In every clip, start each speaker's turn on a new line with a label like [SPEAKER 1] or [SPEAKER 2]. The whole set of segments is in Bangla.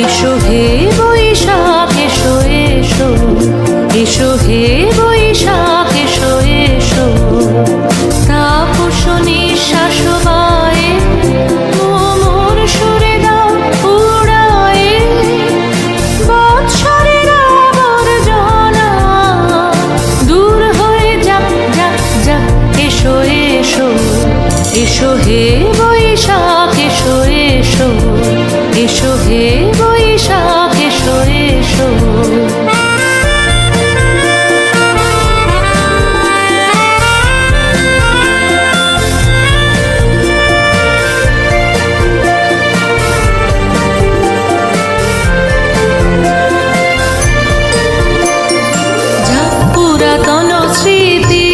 [SPEAKER 1] এসো হে বৈশাখ এসো এসো, এসো হে বৈশাখ এসো এসো। তাপস নিঃশ্বাস বায়ে মোর সুরে দাও উড়ায়ে, বৎসরের আবর্জনা দূর হয়ে যাক যাক যাক। এসো এসো, এসো হে বৈশাখ এসো এসো, এসো হে বৈশাখ এসো এসো। যাক পুরাতন স্মৃতি,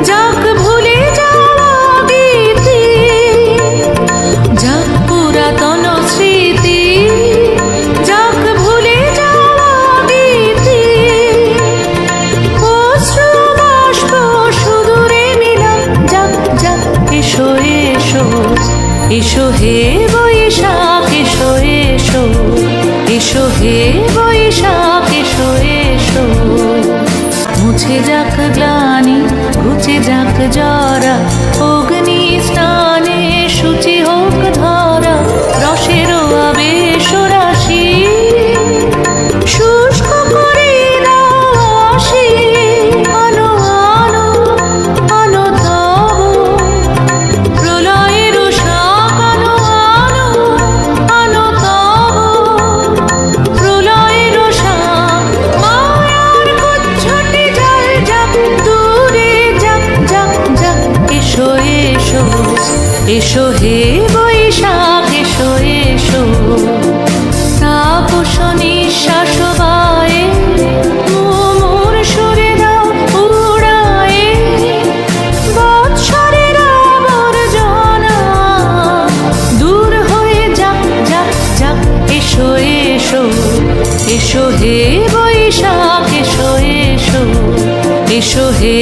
[SPEAKER 1] যাক ভুলে যাওয়া গীতি, যাক পুরাতন স্মৃতি, যাক ভুলে যাওয়া গীতি। অশ্রু বাষ্প সুদূরে মিলাম যাক যাক। এসো এসো, এসো হে বৈশাখ এসো এসো, এসো হে বৈশাখ এসো এসো। মুছে যাক গ্লানি ঘুচে যাক জরা, অগ্নি স্নানে শুচি হোক ধরা। রসের আবেশ রাশি শুষ্ক করে দাও আসি, আনো আনো আনো তব প্রলয়ের শাক। আনো আনো আনো তব প্রলয়ের শাক। মায়ার কুচ্ছটি জল যাক দূরে যাক যাক যাক। এসো এসো, এসো হে বৈশাখ এসো এসো। তাপস নিঃশ্বাস বায়ে মোর সুরে দাও উড়ায়ে, বৎসরের আবর্জনা দূর হয়ে যাক যাক যাক। এসো এসো, এসো হে বৈশাখ এসো এসো, এসো হে